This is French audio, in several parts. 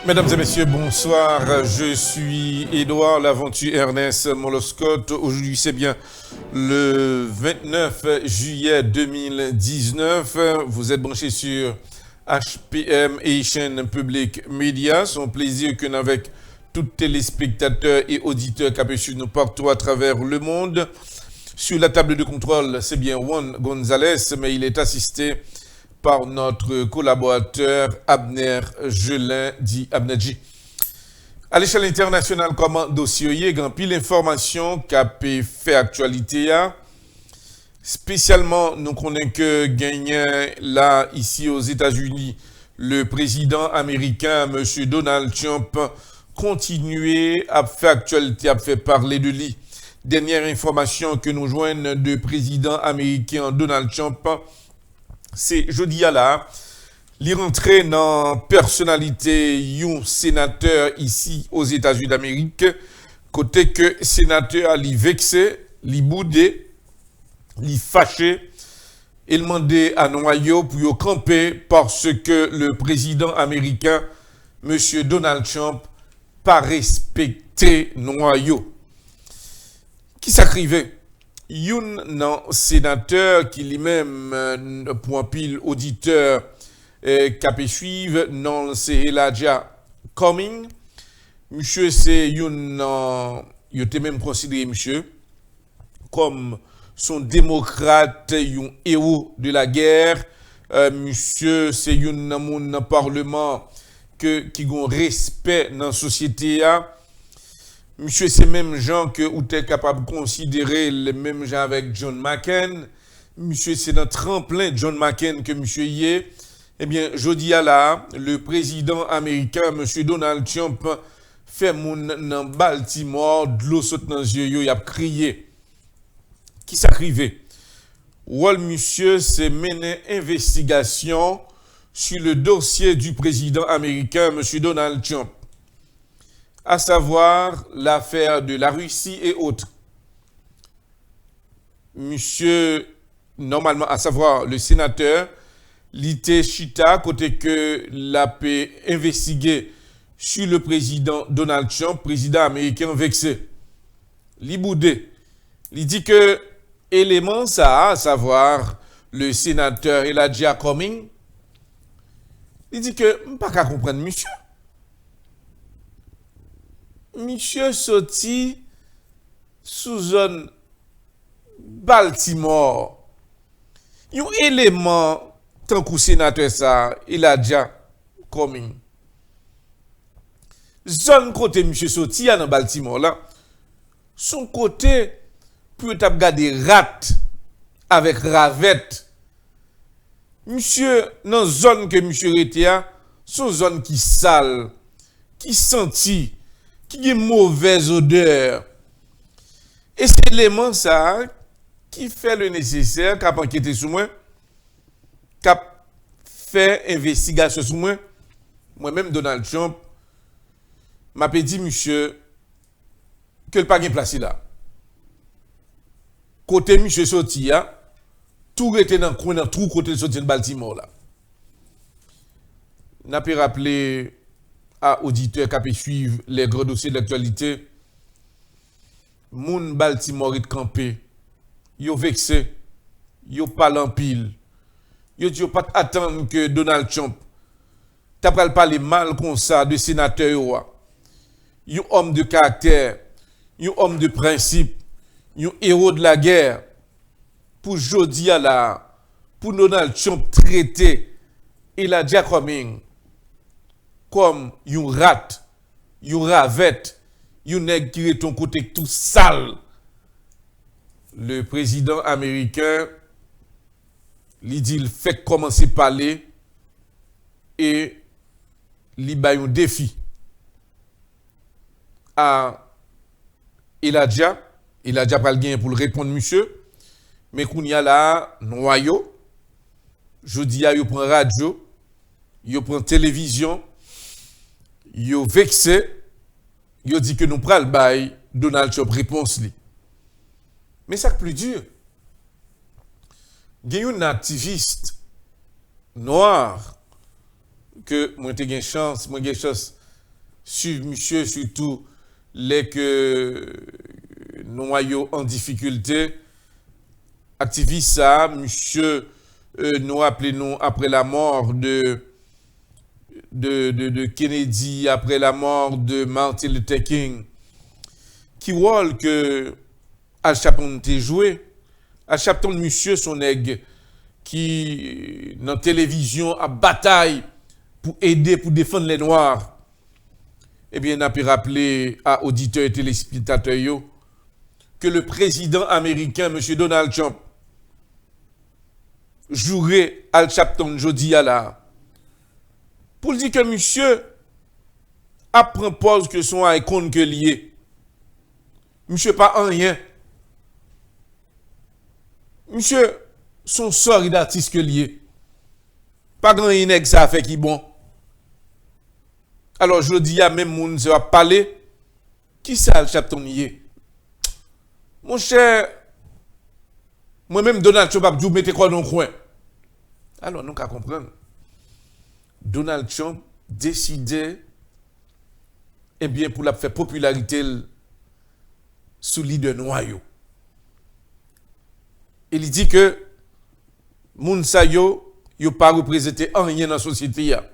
Mesdames et messieurs, bonsoir. Je suis Édouard Laventure Ernest Moloscotte. Aujourd'hui, c'est bien le 29 juillet 2019. Vous êtes branchés sur HPM Haitian Public Media. C'est un plaisir que nous avec tous téléspectateurs et auditeurs qui suivre nous partout à travers le monde. Sur la table de contrôle, c'est bien Juan Gonzalez, mais il est assisté par notre collaborateur Abner Gelin, dit Abnedji. À l'échelle internationale, comment dossier, il y a pile d'informations qui a fait actualité. Spécialement, nous connaissons que gagnant là, ici aux États-Unis, le président américain, M. Donald Trump, continuer à faire actualité, à faire parler de lui. Dernière information que nous joignent de président américain Donald Trump, c'est jeudi à là, il rentré dans personnalité un sénateur ici aux États-Unis d'Amérique, côté que sénateur a li vexé, li boudé, li fâché, il demandé à noyau pour y camper parce que le président américain, M. Donald Trump, pas respecté noyau. Qui s'acrivait? Un sénateur qui lui-même pour un pile auditeur qui a suivre non c'est Elijah Cummings. Monsieur c'est il était même considéré monsieur comme son démocrate, un héros de la guerre. Monsieur c'est un parlement qui a un respect dans la société. Monsieur, c'est même gens que vous êtes capable de considérer les mêmes gens avec John McCain. Monsieur, c'est dans tremplin John McCain que monsieur y est. Eh bien, jeudi à là, le président américain, monsieur Donald Trump, fait mon dans Baltimore, de l'eau saute dans les yeux, il a crié. Qui s'acrivait? Wall, monsieur, c'est mené investigation sur le dossier du président américain, monsieur Donald Trump, à savoir l'affaire de la Russie et autres. Monsieur, normalement, à savoir le sénateur, l'ité Chita, côté que la paix investigué sur le président Donald Trump, président américain vexé. Liboudé. Il dit que élément ça, à savoir le sénateur Elijah Cummings, il dit que, pas qu'à comprendre, monsieur. Monsieur sorti sous zone Baltimore. Un élément tant que sénateur ça, il a déjà commis. Zone côté monsieur sorti dans Baltimore là. Son côté pour t'a garder rat avec ravette. Monsieur dans zone que monsieur était, son zone qui sale, qui senti, qui a mauvaise odeur. Et c'est l'élément ça qui fait le nécessaire, qui a enquêté sur moi, qui a fait investigation sur moi. Moi-même, Donald Trump, m'a dit, monsieur, que le pas de place là. Côté monsieur sorti, tout était dans le coin, dans tout côté sorti de Baltimore là. N'a pas rappelé à auditeurs qui peuvent suivre les grands dossiers d'actualité. Moun Baltimore est campé, yo vexé, yo parle en pile. Yo dit pas attendre que Donald Trump t'a pas parler mal comme ça de sénateur yo homme de caractère, yo homme de principe, yo héros de la guerre. Pour jodi à la pour Donald Trump traiter Elijah Cummings comme yon rat, yon ravette, yon nèg qui est ton côté tout sale. Le président américain, il dit il fait commencer parler et il ba un défi à Elijah pas le gain pour le répondre monsieur, mais qu'on y a là noyau, jodi a yo prend radio, yo prend télévision, yo vexé, yo dit que nous pral bay Donald Trump réponse li. Mais ça plus dur. Il y a un activiste noir que moi j'ai chance sur monsieur, surtout les que noyaux en difficulté. Activiste ça, monsieur nous appelons après la mort de Kennedy, après la mort de Martin Luther King, qui rôle que Al Capone a joué. Al Capone, monsieur, son aigle, qui, dans la télévision, a bataille pour aider, pour défendre les Noirs. Eh bien, on a pu rappeler à auditeurs et téléspectateurs que le président américain, M. Donald Trump, jouerait Al Capone jeudi à la. Pour dire que monsieur apprend pause que son icône que lié. Monsieur pas en rien. Monsieur son sort d'artiste que lié. Pas grand inègre ça fait qui bon. Alors je dis à même moun se va parler qui ça le Capone lié. Mon cher, moi-même Donald Trump a dit mettez quoi dans le coin. Alors nous qu'à comprendre. Donald Trump décidait eh bien pour la faire popularité sous leader noyau. Il dit que moun sa yo pas représenté en rien dans la société ya.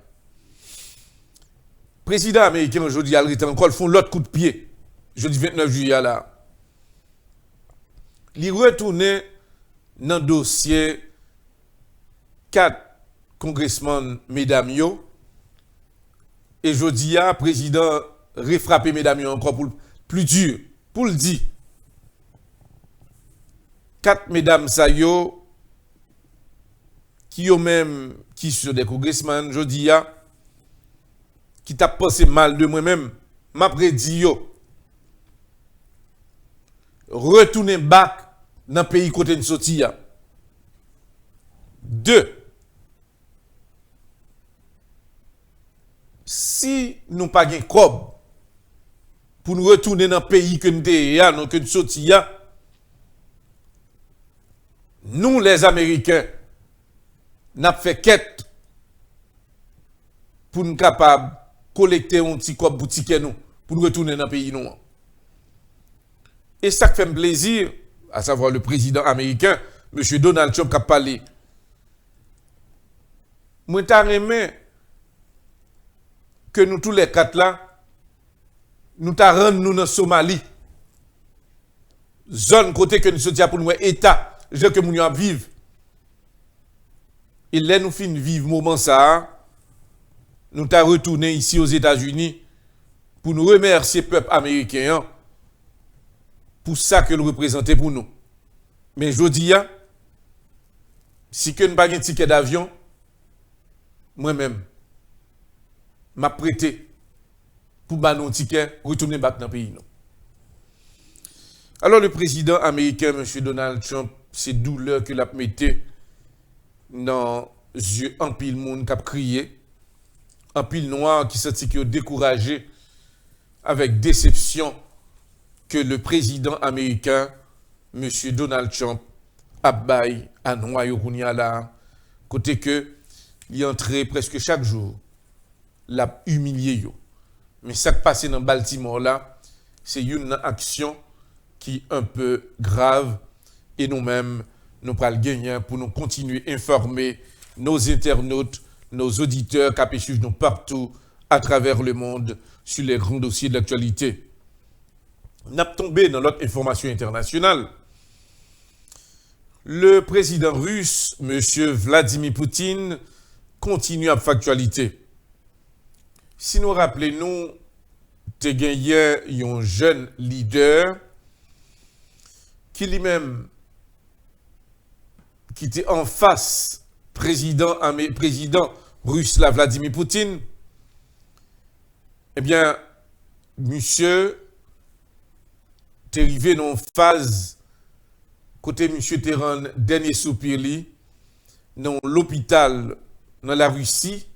Président américain aujourd'hui a encore font l'autre coup de pied. Jeudi 29 juillet là. Il retourné dans le dossier 4 congressmen mesdames yo. Et jeudi a président refrappé mesdames yo encore pour plus dur pour le dire. 4 mesdames sa yo qui ont même qui sont des congressmen jeudi a qui t'a pensé mal de moi-même m'a prédit yo retourner back dans le pays côté de sorti. 2. Si nous pas gain cob pour nous retourner dans le pays que nous sommes, que nous sorti, nous les Américains n'a fait quête pour nous capables collecter un petit cob boutique nous pour nous retourner dans le pays nous. Et ça fait plaisir, à savoir le président américain, M. Donald Trump, qui a parlé. Moi, je que nous tous les 4 là, nous t'arrendons nous dans Somalie. Zone côté que nous sommes pour nous, État, je que nous vivons. Et là, nous finissons vivre moment ça, nous t'as retourné ici aux États-Unis pour nous remercier le peuple américain pour ça que nous représentez pour nous. Mais je dis, si que nous n'avons pas un ticket d'avion, moi-même, m'a prêté pour nous un ticket, retourner dans le pays. Alors le président américain, M. Donald Trump, c'est douleur que l'a metté dans les yeux en pile monde qui a crié, en pile noir qui s'est découragé avec déception que le président américain, M. Donald Trump, a baillé à noyau là, côté que il entrait presque chaque jour, l'a humilié yo. Mais ça qui passe dans Baltimore là, c'est une action qui est un peu grave et nous-mêmes, nous pas le gagner pour nous continuer à informer nos internautes, nos auditeurs qui suivent nous partout à travers le monde sur les grands dossiers de l'actualité. Nous avons tombé dans l'autre information internationale. Le président russe, M. Vladimir Poutine, continue à faire actualité. Si nous rappelons, tu gagné un jeune leader qui lui-même, qui était en face président russe Vladimir Poutine, eh bien, monsieur, t'es arrivé dans une phase, côté monsieur Terran, dernier soupir, dans l'hôpital, dans la Russie,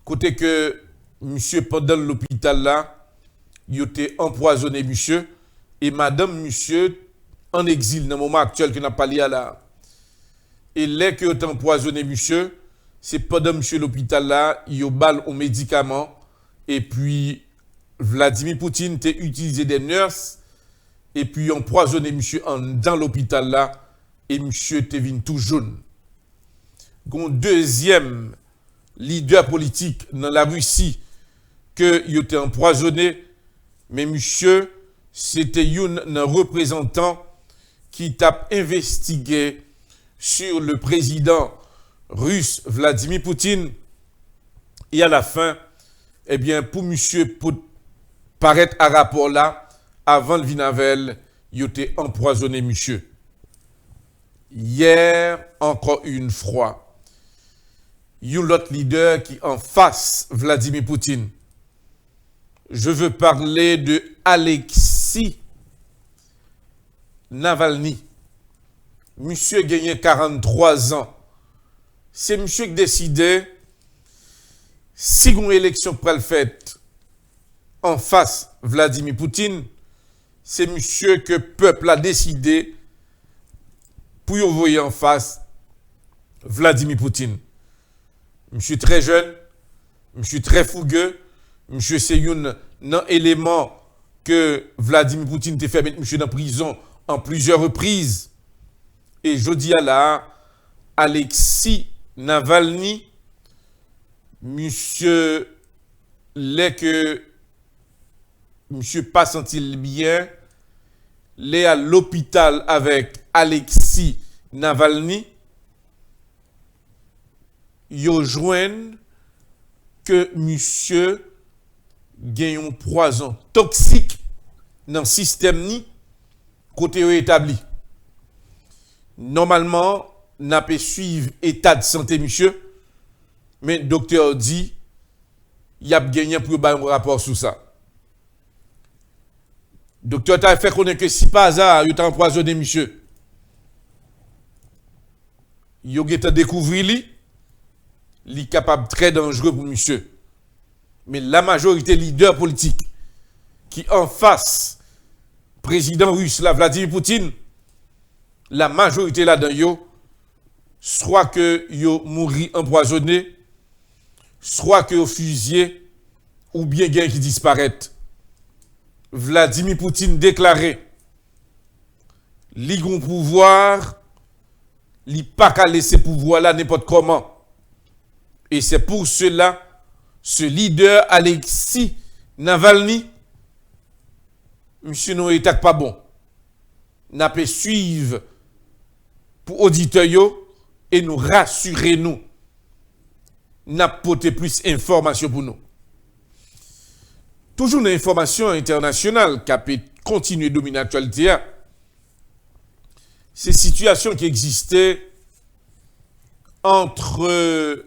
côté que monsieur, pendant l'hôpital là, il était empoisonné, monsieur, et madame, monsieur, en exil, dans le moment actuel que n'a pas lié à la. Et là que est empoisonné, monsieur, c'est pendant monsieur l'hôpital là, il y a balle aux médicaments, Et puis, Vladimir Poutine t'a utilisé des nurses et puis empoisonné monsieur dans l'hôpital là et monsieur t'est venu tout jaune. Un deuxième leader politique dans la Russie que il était empoisonné, mais monsieur c'était un représentant qui t'a investigué sur le président russe Vladimir Poutine et à la fin, eh bien pour monsieur pour paraître à rapport là avant le vinavel, il était empoisonné monsieur. Hier encore une fois, il y a l'autre leader qui en face Vladimir Poutine. Je veux parler de Alexei Navalny. Monsieur gagné 43 ans. C'est monsieur qui décidait si une élection pour le fait en face Vladimir Poutine, c'est monsieur que le peuple a décidé pour y envoyer en face Vladimir Poutine. Monsieur très jeune, monsieur très fougueux, monsieur c'est un élément que Vladimir Poutine t'a fait mettre monsieur dans prison en plusieurs reprises. Et je dis à la Alexei Navalny, monsieur, l'est que monsieur pas senti bien, l'est à l'hôpital avec Alexei Navalny, yo joignent que monsieur gagne un poison toxique dans le système ni côté établi. Normalement, n'a pas suivre état de santé monsieur, mais le docteur dit il a gagné pour un rapport sur ça. Docteur t'a fait connaître que si pas hasard, il t'a empoisonné monsieur. Il a découvert lui, il est capable très dangereux pour monsieur. Mais la majorité leader politique qui en face président russe là, Vladimir Poutine, la majorité là-dedans yo, soit que yo mouri empoisonné, soit que yo fusillé, ou bien gain qui disparaît. Vladimir Poutine déclaré, li gon pouvoir, li pas qu'à laisser pouvoir là n'importe comment. Et c'est pour cela, ce leader Alexei Navalny, monsieur non est pas bon. N'a pas suivre pour auditeurs yo et nous rassurer nous. N'a porter plus d'informations pour nous. Toujours une information internationale qui a pu continuer à dominer l'actualité. Ces situations qui existaient entre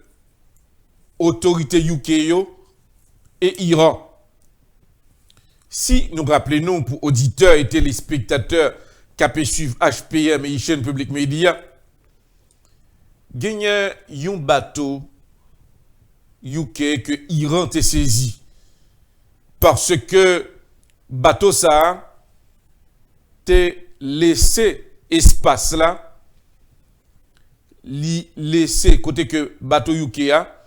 autorités UK et Iran. Si nous rappelons pour auditeurs et téléspectateurs qui ont suivre HPM et chaîne Public Media, il y a un bateau UK que Iran a saisi. Parce que bateau ça te laissé espace là, li laissé côté que bateau UK a,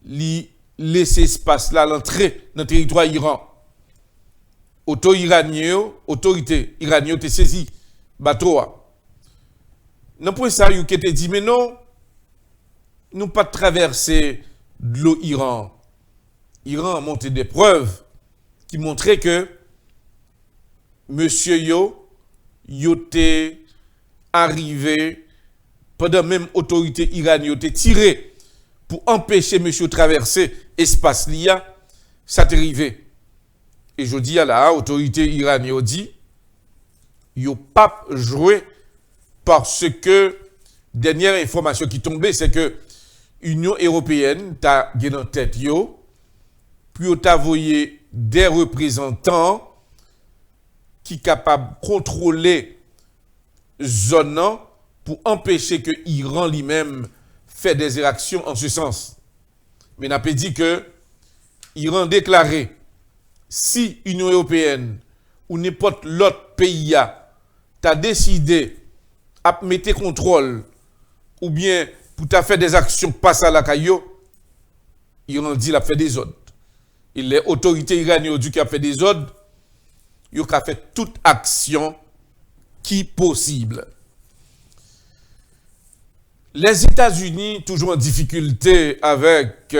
li laissé espace là l'entrée dans le territoire Iran. Autorité iranienne te saisi bateau a. Non pour ça UK te dit mais non, nous pas traverser de l'eau Iran. Iran a monté des preuves qui montraient que monsieur yo t'est arrivé pendant même autorité iranienne t'est tiré pour empêcher monsieur de traverser espace lia, ça t'est arrivé. Et je dis à la autorité iranienne dit yo pas joué parce que dernière information qui tombait c'est que Union européenne t'a gagné en tête yo puis t'a envoyé des représentants qui sont capables de contrôler zone pour empêcher que l'Iran lui-même fait des réactions en ce sens. Mais n'a pas dit que l'Iran déclaré si l'Union européenne ou n'importe l'autre pays a décidé à mettre contrôle ou bien pour faire des actions passe à la caillou, l'Iran dit la fait des ordres. et les autorités iraniennes ont dit qu'il a fait des ordres, il a fait toute action qui possible. Les États-Unis, toujours en difficulté avec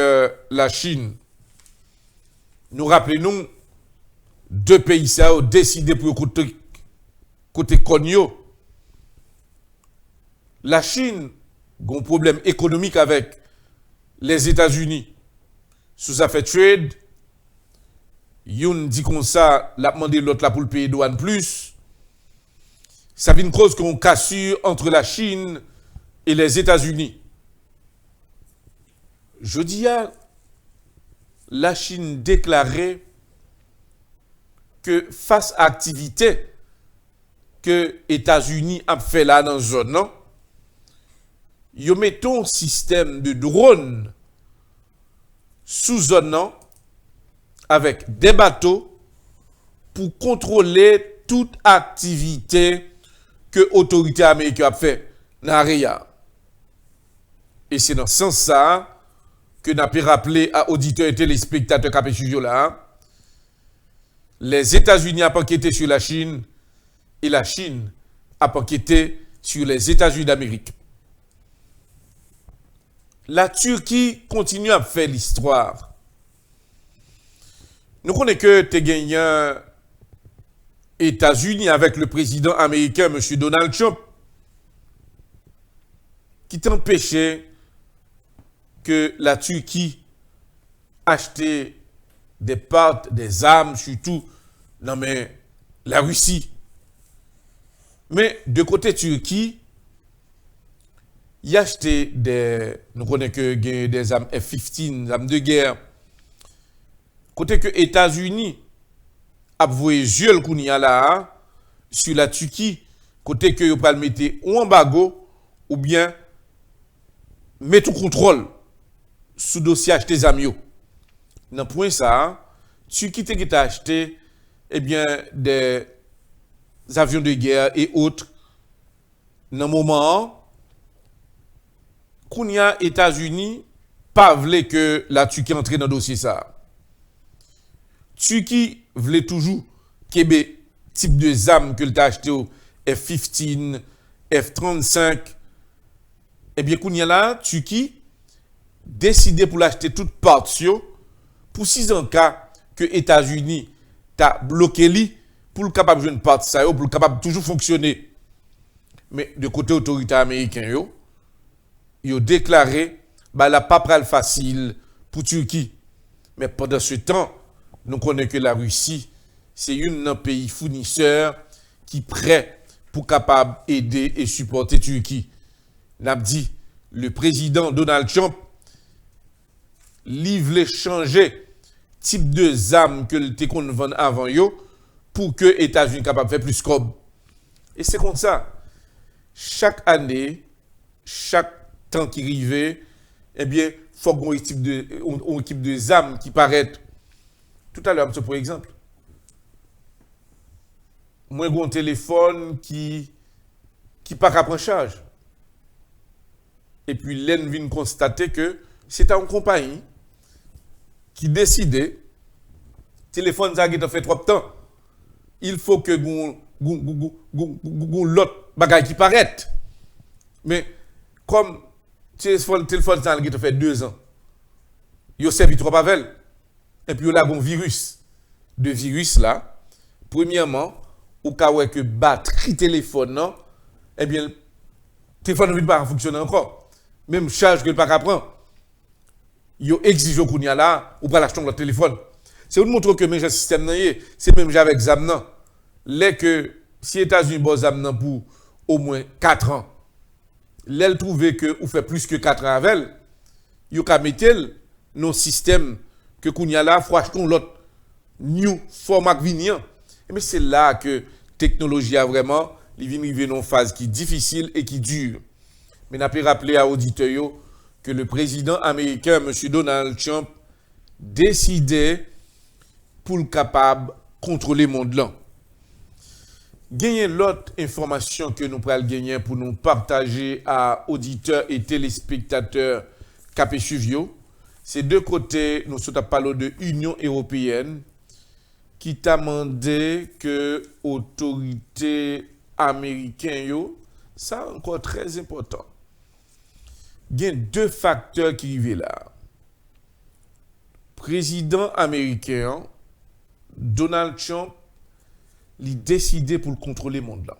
la Chine, nous rappelons, deux pays ça ont décidé pour côté Cogno. La Chine a un problème économique avec les États-Unis. Sous affaire trade, Youn dit comme ça, l'a demandé l'autre là pour le payer douane plus. Ça vient une cause qu'on cassure entre la Chine et les États-Unis. Je dis à la Chine déclarait que face à l'activité que les États-Unis ont fait là dans la zone, non? Ils mettent un système de drone sous zone non, avec des bateaux pour contrôler toute activité que l'autorité américaine a fait dans l'AREA. Et c'est dans ce sens-là que nous avons rappelé à auditeurs et téléspectateurs qui ont suivi là, les États-Unis ont enquêté sur la Chine et la Chine a enquêté sur les États-Unis d'Amérique. La Turquie continue à faire l'histoire. Nous connaissons que tu as gagné États-Unis avec le président américain, M. Donald Trump, qui t'empêchait que la Turquie achète des parts, des armes, surtout dans la Russie. Mais de côté Turquie, il y a acheté nous connaissons que des armes F-15, armes de guerre. Côté que les États-Unis a voué yeux le kounia là sur la Turquie, côté que vous pouvez mettre ou embargo ou bien mettre tout contrôle sous dossier acheter des armes. Dans le point ça, Turquie qui a acheté eh bien des avions de guerre et autres. Dans le moment Kounia États-Unis pas voulait que la Turquie entre dans le dossier ça. Turquie voulait toujours qu'il y ait type de armes que tu as acheté au F-15, F-35. Eh bien, Kounia là, Turquie décidé pour l'acheter toute partie pour 6 ans cas que États-Unis t'a bloqué li pour le capable de jouer une partie ça pour le capable toujours fonctionner. Mais de côté autorité américaine yo déclaré bah la pas pral facile pour Turquie. Mais pendant ce temps, nous connaissons que la Russie c'est un pays fournisseur qui est prêt pour capable aider et supporter Turquie. N'a dit le président Donald Trump livre les changer type de armes que le qu'on vend avant yo pour que les États-Unis capable de faire plus comme. Et c'est comme ça. Chaque année, chaque temps qui arrive, eh bien, faut qu'on ait une type de armes qui paraît. Tout à l'heure, pour exemple, moi j'ai un téléphone qui pas qu'à prendre charge. Et puis l'en vient constater que c'est une compagnie qui décide téléphone ça qui t'a fait trop de temps. Il faut que l'autre bagaille qui paraît. Mais comme téléphone ça qui t'a fait 2 ans. Il servi trop avec. Et puis il a un virus. De virus là, premièrement, au cas où que batterie téléphone non, eh bien le téléphone ne va pas fonctionner encore. Même charge que le pas prendre. Yo exige qu'on y a là ou pas l'acheter le téléphone. C'est une montre que même système c'est même avec Zamnan. Les que si États-Unis bon Zamnan pour au moins 4 ans. L'elle trouvé que ou fait plus que 4 ans avec, yo ka mettre nos systèmes que qu'on y a là faut acheter l'autre new format venir. Mais c'est là que technologie a vraiment il vient arriver dans une phase qui est difficile et qui dure. Mais n'a pas rappeler à auditeurs que le président américain, M. Donald Trump, décidait pour le capable de contrôler le monde là. Gagner l'autre information que nous pourrons gagner pour nous partager à auditeurs et téléspectateurs capé suivio, Ces deux côtés, nous sommes parlé de l'Union européenne qui t'a demandé que l'autorité américaine, ça encore très important. Il y a deux facteurs qui arrivent là. Président américain, Donald Trump, il a décidé pour contrôler le monde là.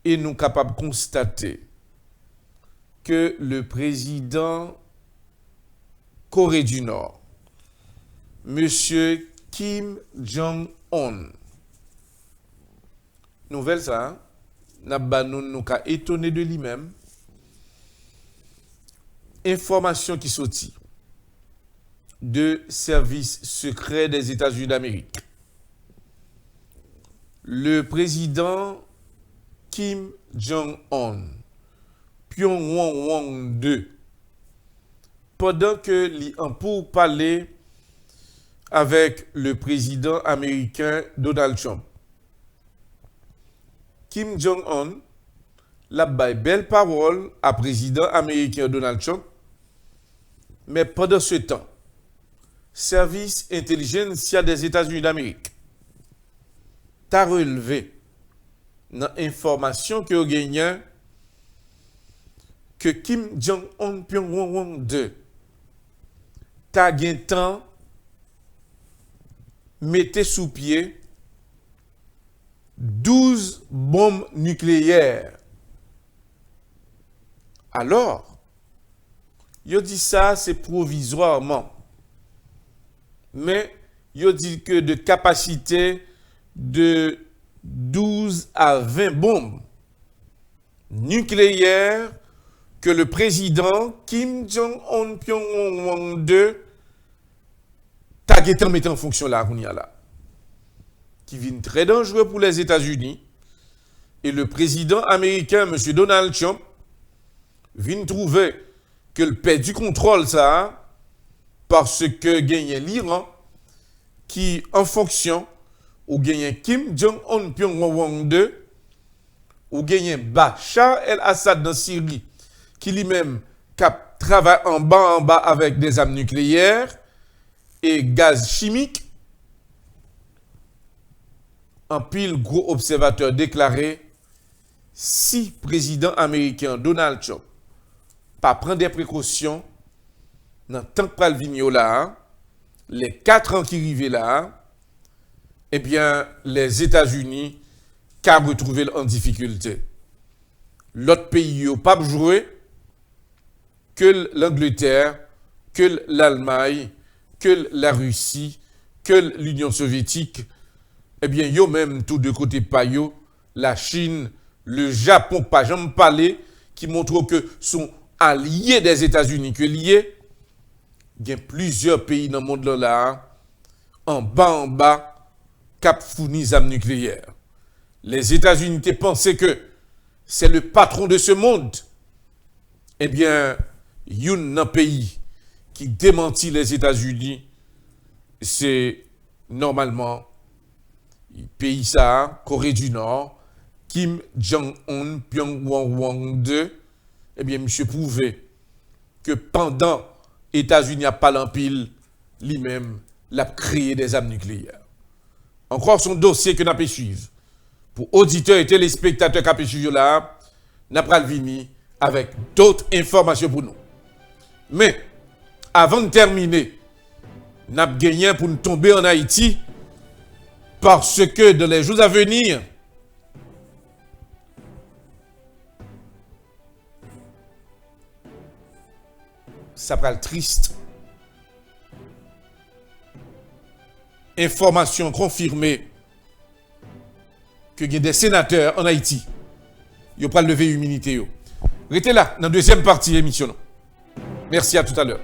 Et nous sommes capables de constater que le président Corée du Nord, M. Kim Jong-un, nouvelle ça, nous sommes étonnés de lui-même. Information qui sortit de services secrets des États-Unis d'Amérique. Le président Kim Jong-un, Pyongyang 2, pendant que l'on pour parler avec le président américain Donald Trump, Kim Jong-un l'a baillé belle parole à président américain Donald Trump, mais pendant ce temps, service intelligentsia des États-Unis d'Amérique t'a relevé dans l'information que vous gagnez que Kim Jong-un Pyongyang 2 t'a gagné temps mettez sous pied 12 bombes nucléaires. Alors, yo dit ça c'est provisoirement. Mais yo dit que de capacité de 12 à 20 bombes nucléaires que le président Kim Jong-un Pyongyang 2 t'a mis en fonction là, qui vient très dangereux pour les États-Unis. Et le président américain, M. Donald Trump, vient trouver que le perd du contrôle ça, parce que gagne l'Iran, qui en fonction, ou gagne Kim Jong-un Pyongyang 2, ou gagne Bachar el-Assad dans Syrie, qui lui-même travaille en bas avec des armes nucléaires et gaz chimique. Un pile gros observateur déclaré, si président américain Donald Trump pas prendre des précautions dans tant que pral vigno là, les 4 ans qui arrivent là, eh bien les États-Unis qu'à retrouver en difficulté. L'autre pays n'a pas joué que l'Angleterre, que l'Allemagne, que la Russie, que l'Union soviétique, eh bien, yo même tout de côté pas yo, la Chine, le Japon, pas jamais parlé, qui montrent que sont alliés des États-Unis que liés. Il y a plusieurs pays dans le monde là, en bas, cap fourni des armes nucléaires. Les États-Unis pensaient que c'est le patron de ce monde. Eh bien, il y a un pays qui démentit les États-Unis, c'est normalement le pays ça, Corée du Nord, Kim Jong-un Pyongyang 2, eh bien, monsieur prouvé que pendant États-Unis a pas l'empile, lui-même, l'a créé des armes nucléaires. Encore son dossier que nous avons suivre. Pour auditeurs et téléspectateurs qui ont suivre là, nous avons venir avec d'autres informations pour nous. Mais, avant de terminer, nous avons gagné pour nous tomber en Haïti, parce que dans les jours à venir, ça sera triste. Information confirmée que il y a des sénateurs en Haïti. Ils vont lever l'humilité. Restez là, dans la deuxième partie de l'émission. Merci, à tout à l'heure.